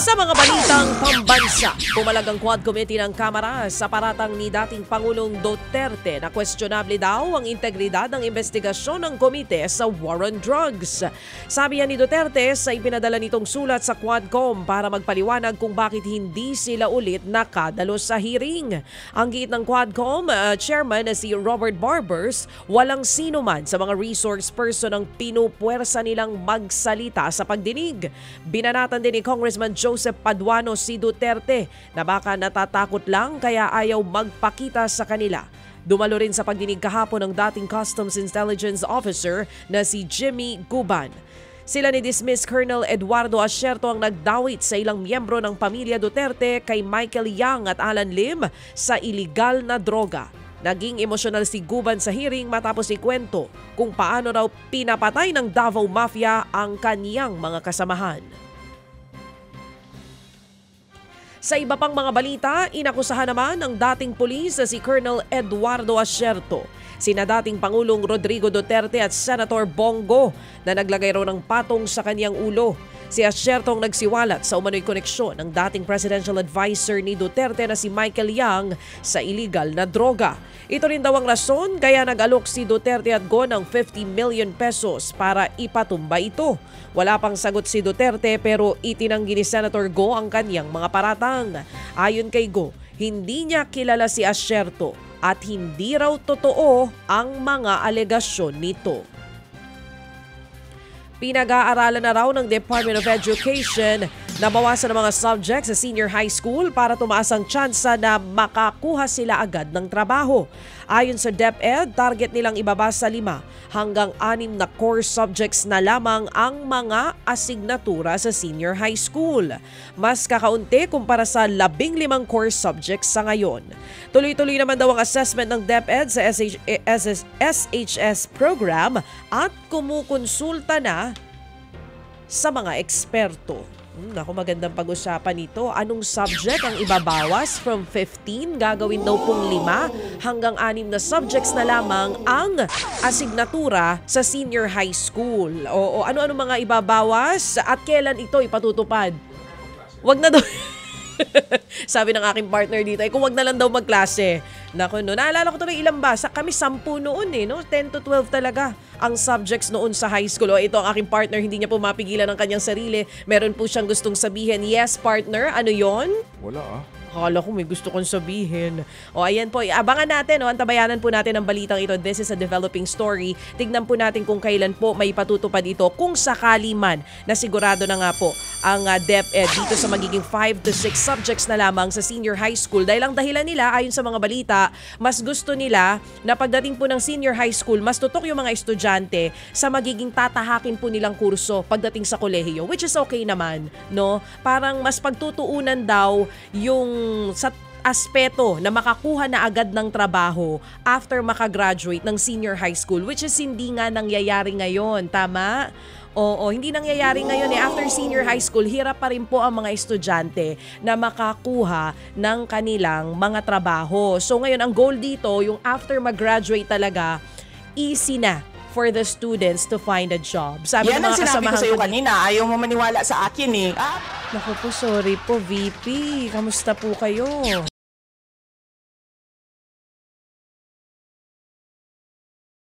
Sa mga balitang pambansa, pumalag ang Quad Committee ng Kamara sa paratang ni dating Pangulong Duterte na questionable daw ang integridad ng investigasyon ng komite sa war on drugs. Sabi ni Duterte sa ipinadala nitong sulat sa Quadcom para magpaliwanag kung bakit hindi sila ulit nakadalo sa hearing. Ang giit ng Quadcom chairman na si Robert Barbers, walang sino man sa mga resource person ang pinupuwersa nilang magsalita sa pagdinig. Binanatan din ni Congressman Joseph Paduano si Duterte na baka natatakot lang kaya ayaw magpakita sa kanila. Dumalo rin sa pagdinig kahapon ng dating Customs Intelligence Officer na si Jimmy Guban. Sila ni dismiss Colonel Eduardo Asierto ang nagdawit sa ilang miyembro ng pamilya Duterte kay Michael Yang at Alan Lim sa iligal na droga. Naging emosyonal si Guban sa hearing matapos ikwento kung paano raw pinapatay ng Davao Mafia ang kaniyang mga kasamahan. Sa iba pang mga balita, inakusahan naman ng dating pulis na si Colonel Eduardo Asierto, sina dating Pangulong Rodrigo Duterte at Senator Bongo na naglagay raw ng patong sa kanyang ulo. Si Asierto ang nagsiwalat sa umano'y koneksyon ng dating presidential advisor ni Duterte na si Michael Yang sa illegal na droga. Ito rin daw ang rason kaya nag-alok si Duterte at Go ng 50 million pesos para ipatumba ito. Wala pang sagot si Duterte pero itinanggi ni Senator Go ang kanyang mga paratang. Ayon kay Go, hindi niya kilala si Asierto at hindi raw totoo ang mga alegasyon nito. Pinag-aaralan na raw ng Department of Education na bawasan ng mga subjects sa senior high school para tumaas ang tsansa na makakuha sila agad ng trabaho. Ayon sa DepEd, target nilang ibaba sa 5 hanggang 6 na core subjects na lamang ang mga asignatura sa senior high school. Mas kakaunti kumpara sa 15 core subjects sa ngayon. Tuloy-tuloy naman daw ang assessment ng DepEd sa SHS program at kumukonsulta na sa mga eksperto. Naku, magandang pag-usapan ito. Anong subject ang ibabawas? From 15, gagawin daw pong 5 hanggang 6 na subjects na lamang ang asignatura sa senior high school. O ano-ano mga ibabawas at kailan ito ipatutupad? Wag na daw. Sabi ng aking partner dito, kung wag na lang daw magklase. Naku, no, naalala ko tuloy ilang basa. Kami 10 noon no? 10 to 12 talaga ang subjects noon sa high school. O ito ang aking partner, hindi niya po mapigilan ang kanyang sarili. Meron po siyang gustong sabihin. Yes, partner, ano yon? Wala Akala ko may gusto kong sabihin. O ayan po, abangan natin, antabayanan po natin ang balitang ito. This is a developing story. Tignan po natin kung kailan po may patutupad ito. Kung sakali man na sigurado na nga po ang DepEd dito sa magiging 5 to 6 subjects na lamang sa senior high school. Dahil ang dahilan nila, ayon sa mga balita, mas gusto nila na pagdating po ng senior high school, mas tutok yung mga estudyante sa magiging tatahakin po nilang kurso pagdating sa kolehiyo. Which is okay naman, no? Parang mas pagtutuunan daw yung sa aspeto na makakuha na agad ng trabaho after makagraduate ng senior high school, which is hindi nga nangyayari ngayon, tama? Oo, hindi nangyayari ngayon After senior high school, hirap pa rin po ang mga estudyante na makakuha ng kanilang mga trabaho. So ngayon, ang goal dito, yung after mag-graduate talaga, easy na for the students to find a job. Sabi yan ang sinabi ko sa iyo kanina. Ayaw mo maniwala sa akin Naku po, sorry po, VP. Kamusta po kayo?